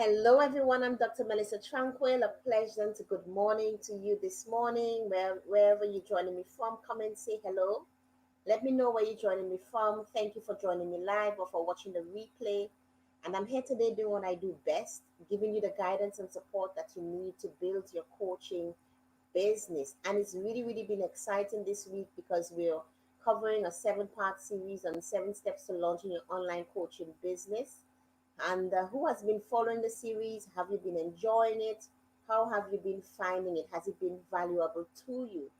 Hello, everyone. I'm Dr. Melissa Tranquille. A pleasant good morning to you this morning. Wherever you're joining me from, come and say hello. Let me know where you're joining me from. Thank you for joining me live or for watching the replay. And I'm here today doing what I do best, giving you the guidance and support that you need to build your coaching business. And it's really been exciting this week because we're covering a seven-part series on 7 steps to launching your online coaching business. And who has been following the series? Have you been enjoying it? How have you been finding it? Has it been valuable to you?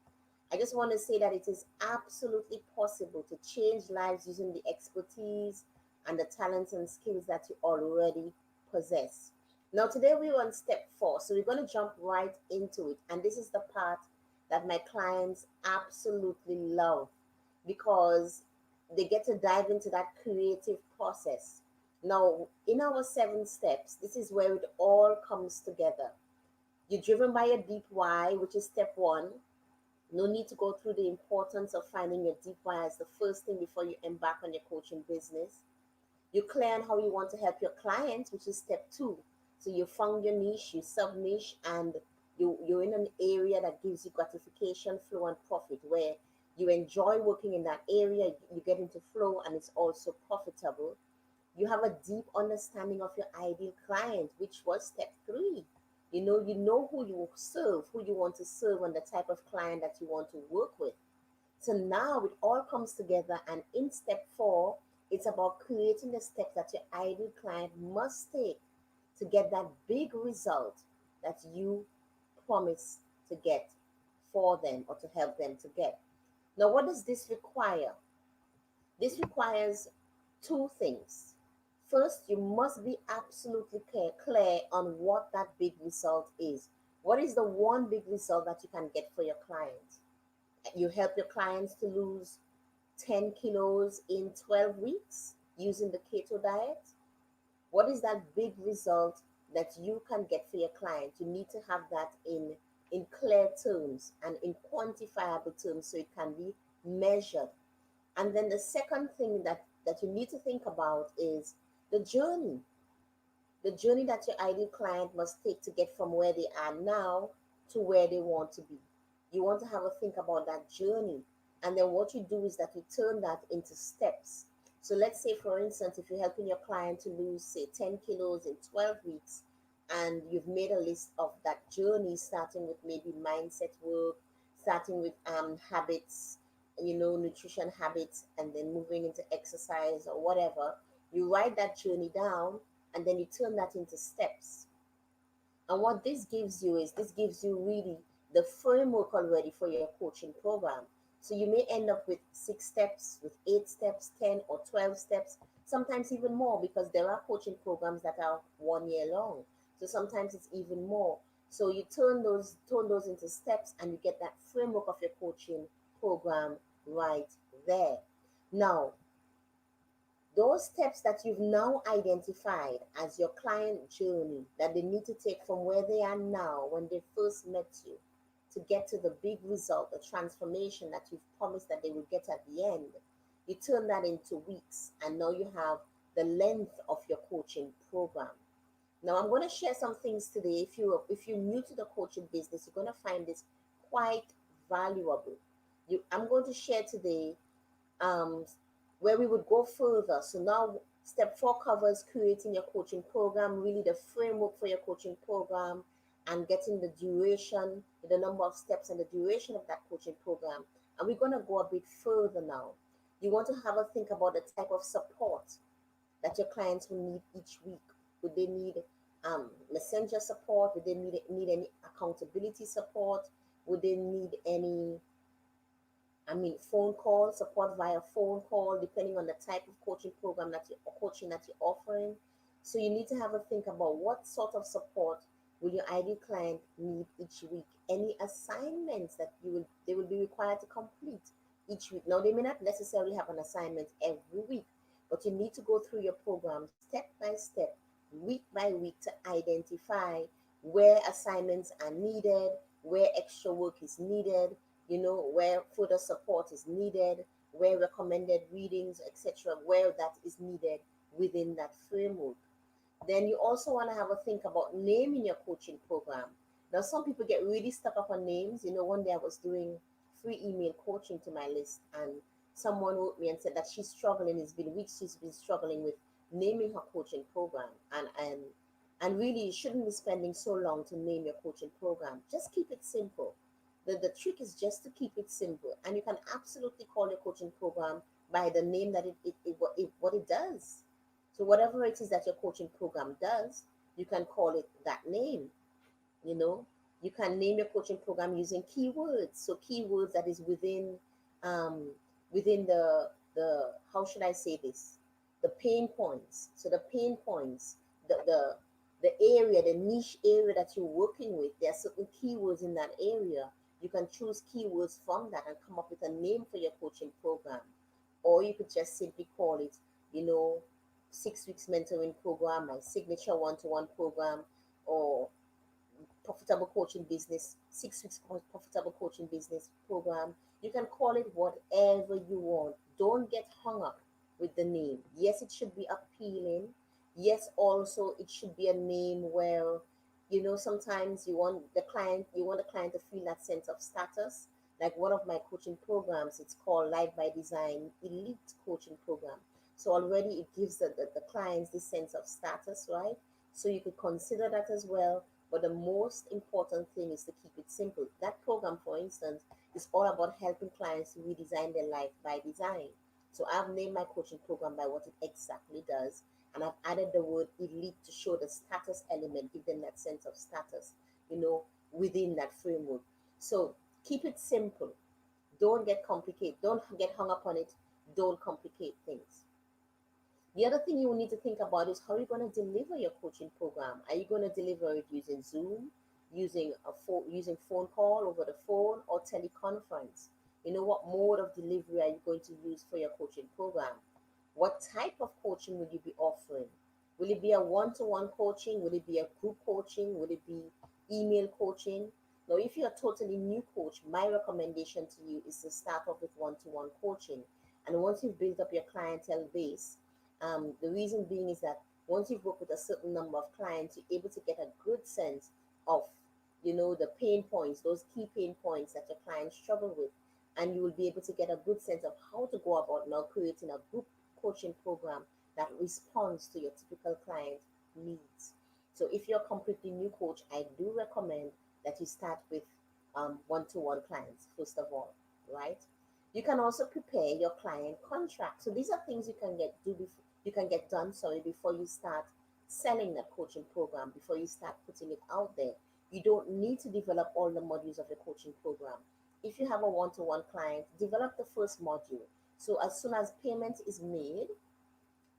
I just want to say that it is absolutely possible to change lives using the expertise and the talents and skills that you already possess. Now, today we're on step 4, so we're going to jump right into it. And this is the part that my clients absolutely love because they get to dive into that creative process. Now, in our 7 steps, this is where it all comes together. You're driven by a deep why, which is step 1. No need to go through the importance of finding your deep why as the first thing before you embark on your coaching business. You're clear on how you want to help your clients, which is step 2. So you found your niche, you sub niche, and you're in an area that gives you gratification, flow, and profit, where you enjoy working in that area, you get into flow, and it's also profitable. You have a deep understanding of your ideal client, which was step 3. You know who you serve, who you want to serve, and the type of client that you want to work with. So now it all comes together, and in step 4, it's about creating the steps that your ideal client must take to get that big result that you promise to get for them or to help them to get. Now, what does this require? This requires two things. First, you must be absolutely clear on what that big result is. What is the one big result that you can get for your client? You help your clients to lose 10 kilos in 12 weeks using the keto diet. What is that big result that you can get for your client? You need to have that in clear terms and in quantifiable terms so it can be measured. And then the second thing that you need to think about is the journey. The journey that your ideal client must take to get from where they are now to where they want to be. You want to have a think about that journey. And then what you do is that you turn that into steps. So let's say, for instance, if you're helping your client to lose, say, 10 kilos in 12 weeks, and you've made a list of that journey, starting with maybe mindset work, starting with habits, nutrition habits, and then moving into exercise or whatever, you write that journey down and then you turn that into steps. And what this gives you really the framework already for your coaching program. So you may end up with 6 steps, with 8 steps, 10 or 12 steps, sometimes even more because there are coaching programs that are 1 year long. So sometimes it's even more. So you turn those into steps and you get that framework of your coaching program right there. Now, those steps that you've now identified as your client journey that they need to take from where they are now when they first met you to get to the big result, the transformation that you've promised that they will get at the end, you turn that into weeks, and now you have the length of your coaching program. Now I'm going to share some things today. If you're new to the coaching business, you're going to find this quite valuable. I'm going to share today um, where we would go further. So now step 4 covers creating your coaching program, really the framework for your coaching program, and getting the duration, the number of steps and the duration of that coaching program. And we're going to go a bit further now. You want to have a think about the type of support that your clients will need each week. Would they need messenger support? Would they need any accountability support? Would they need any phone call support via phone call, depending on the type of coaching that you're offering. So you need to have a think about what sort of support will your ideal client need each week. Any assignments that they will be required to complete each week. Now they may not necessarily have an assignment every week, but you need to go through your program step by step, week by week to identify where assignments are needed, where extra work is needed, where further support is needed, where recommended readings, etc., where that is needed within that framework. Then you also want to have a think about naming your coaching program. Now, some people get really stuck up on names. One day I was doing free email coaching to my list, and someone wrote me and said that she's struggling. It's been weeks she's been struggling with naming her coaching program, and really, you shouldn't be spending so long to name your coaching program. Just keep it simple. The trick is just to keep it simple, and you can absolutely call your coaching program by the name that what it does. So whatever it is that your coaching program does, you can call it that name. you know you can name your coaching program using keywords, so keywords that is um within the how should I say this, the pain points. So the pain points, the area, the niche area that you're working with, there are certain keywords in that area. You can choose keywords from that and come up with a name for your coaching program. Or you could just simply call it, you know 6 weeks mentoring program, my signature one-to-one program, or profitable coaching business, 6 weeks profitable coaching business program. You can call it whatever you want. Don't get hung up with the name. Yes, it should be appealing. Yes, also it should be a name where, sometimes you want the client to feel that sense of status. Like one of my coaching programs, it's called Life by Design Elite Coaching Program. So already it gives the clients this sense of status, right? So you could consider that as well, but the most important thing is to keep it simple. That program, for instance, is all about helping clients to redesign their life by design. So I've named my coaching program by what it exactly does, and I've added the word elite to show the status element, give them that sense of status, you know, within that framework. So keep it simple. Don't get complicated. Don't get hung up on it. Don't complicate things. The other thing you will need to think about is how you're going to deliver your coaching program. Are you going to deliver it using Zoom, using phone call over the phone, or teleconference? What mode of delivery are you going to use for your coaching program? What type of coaching will you be offering? Will it be a one-to-one coaching? Will it be a group coaching? Will it be email coaching? Now, if you're a totally new coach, my recommendation to you is to start off with one-to-one coaching. And once you've built up your clientele base, the reason being is that once you've worked with a certain number of clients, you're able to get a good sense of, the pain points, those key pain points that your clients struggle with. And you will be able to get a good sense of how to go about now creating a group coaching program that responds to your typical client needs. So if you're a completely new coach, I do recommend that you start with one-to-one clients first of all, right? You can also prepare your client contract. So these are things you can get done, sorry, before you start selling that coaching program, before you start putting it out there. You don't need to develop all the modules of your coaching program. If you have a one-to-one client, develop the first module. So as soon as payment is made,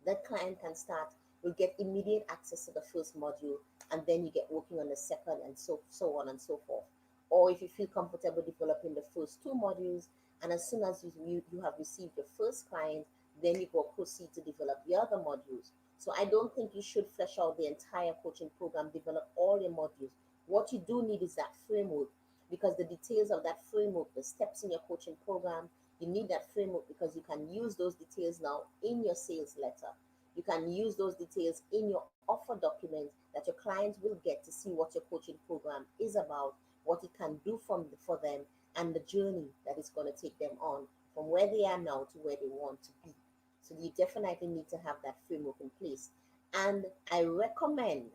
that client can start, will get immediate access to the first module, and then you get working on the second, and so on and so forth. Or if you feel comfortable developing the first two modules, and as soon as you have received your first client, then you go proceed to develop the other modules. So I don't think you should flesh out the entire coaching program, develop all your modules. What you do need is that framework, because the details of that framework, the steps in your coaching program, you need that framework because you can use those details now in your sales letter. You can use those details in your offer document that your clients will get to see what your coaching program is about, what it can do for them, and the journey that it's going to take them on from where they are now to where they want to be. So you definitely need to have that framework in place. And I recommend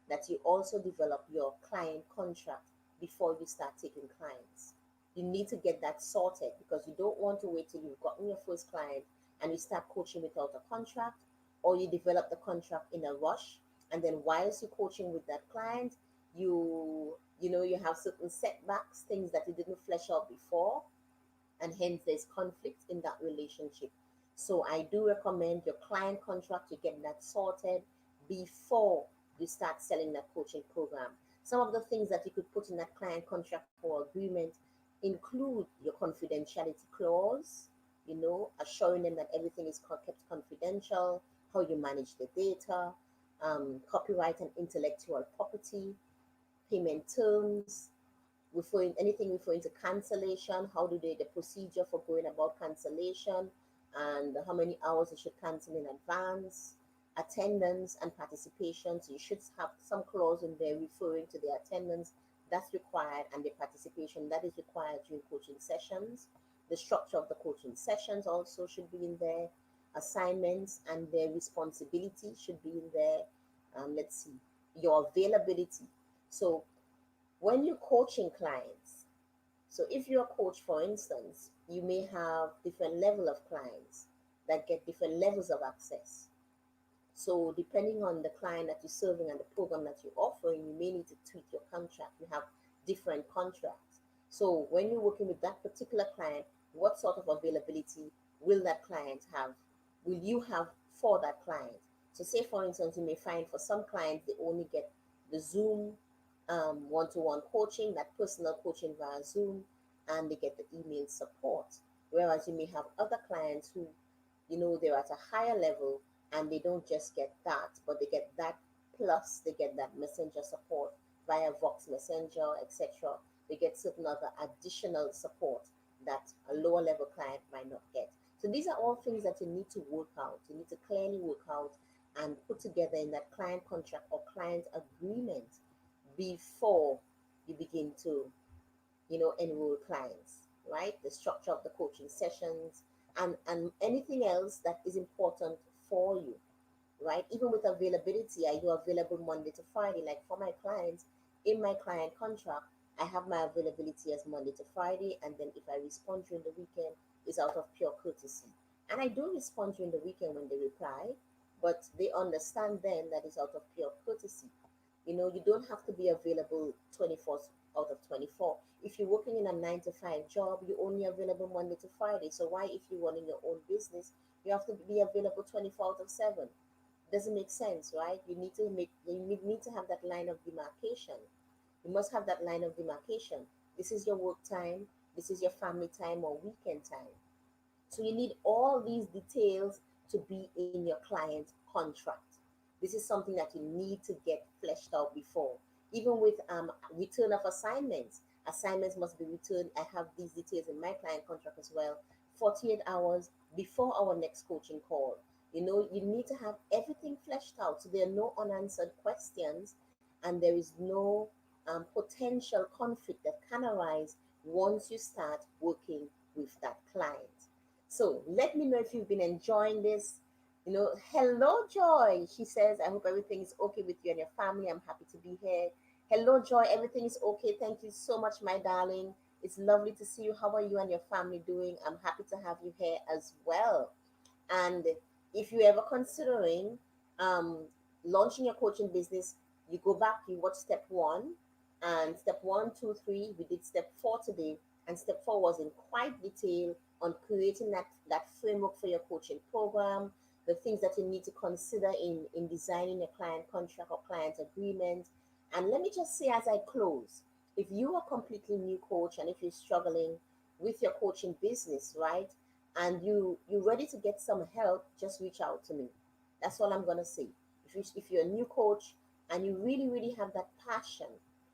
that you also develop your client contract before you start taking clients. You need to get that sorted because you don't want to wait till you've gotten your first client and you start coaching without a contract, or you develop the contract in a rush, and then whilst you're coaching with that client, you have certain setbacks, things that you didn't flesh out before, and hence there's conflict in that relationship. So I do recommend your client contract, you get that sorted before you start selling that coaching program. Some of the things that you could put in that client contract or agreement include your confidentiality clause, assuring them that everything is kept confidential, how you manage the data, copyright and intellectual property, payment terms, referring to cancellation, how do they the procedure for going about cancellation, and how many hours you should cancel in advance, attendance and participation. So you should have some clause in there referring to the attendance that's required and the participation that is required during coaching sessions. The structure of the coaching sessions also should be in there. Assignments and their responsibility should be in there. Let's see, your availability. So when you're coaching clients, so if you're a coach, for instance, you may have different level of clients that get different levels of access. So depending on the client that you're serving and the program that you're offering, you may need to tweak your contract. You have different contracts. So when you're working with that particular client, what sort of availability will that client have? Will you have for that client? So say for instance, you may find for some clients they only get the Zoom one-to-one coaching, that personal coaching via Zoom, and they get the email support. Whereas you may have other clients who, they're at a higher level and they don't just get that, but they get that plus they get that messenger support via Vox Messenger, etc. They get certain other additional support that a lower level client might not get. So these are all things that you need to work out. You need to clearly work out and put together in that client contract or client agreement before you begin to enroll clients, right? The structure of the coaching sessions and anything else that is important for you, right? Even with availability, are you available Monday to Friday? Like for my clients, in my client contract, I have my availability as Monday to Friday, and then if I respond during the weekend, it's out of pure courtesy. And I do respond during the weekend when they reply, but they understand then that it's out of pure courtesy. You don't have to be available 24 out of 24. If you're working in a 9 to 5 job, you're only available Monday to Friday. So why, if you're running your own business, you have to be available 24 out of 7? Doesn't make sense, right? You need to have that line of demarcation. You must have that line of demarcation. This is your work time, this is your family time or weekend time. So you need all these details to be in your client contract. This is something that you need to get fleshed out before. Even with return of assignments, assignments must be returned. I have these details in my client contract as well. 48 hours before our next coaching call. You need to have everything fleshed out so there are no unanswered questions and there is no potential conflict that can arise once you start working with that client. So let me know if you've been enjoying this. Hello, Joy. She says, I hope everything is okay with you and your family. I'm happy to be here. Hello, Joy. Everything is okay. Thank you so much, my darling. It's lovely to see you. How are you and your family doing? I'm happy to have you here as well. And if you're ever considering um, launching your coaching business, you go back, you watch step one, and step one, two, three. We did step four today, and step four was in quite detail on creating that framework for your coaching program, the things that you need to consider in designing a client contract or client agreement. And let me just say as I close, if you are a completely new coach and if you're struggling with your coaching business, right? And you're ready to get some help, just reach out to me. That's all I'm gonna say. If you're a new coach and you really really have that passion,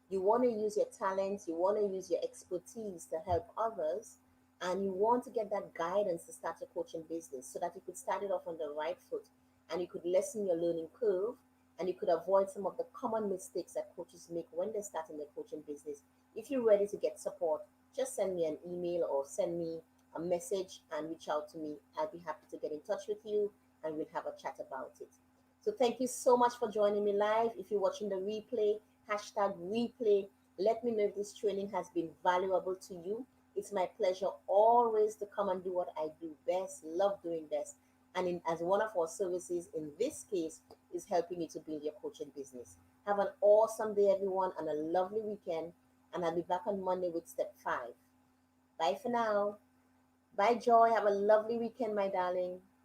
you want to use your talents, you want to use your expertise to help others, and you want to get that guidance to start your coaching business so that you could start it off on the right foot and you could lessen your learning curve and you could avoid some of the common mistakes that coaches make when they're starting their coaching business. If you're ready to get support, just send me an email or send me a message and reach out to me. I'll be happy to get in touch with you and we'll have a chat about it. So thank you so much for joining me live. If you're watching the replay, hashtag replay. Let me know if this training has been valuable to you. It's my pleasure always to come and do what I do best, love doing best. And as one of our services in this case is helping you to build your coaching business. Have an awesome day, everyone, and a lovely weekend. And I'll be back on Monday with step 5. Bye for now. Bye, Joy. Have a lovely weekend, my darling.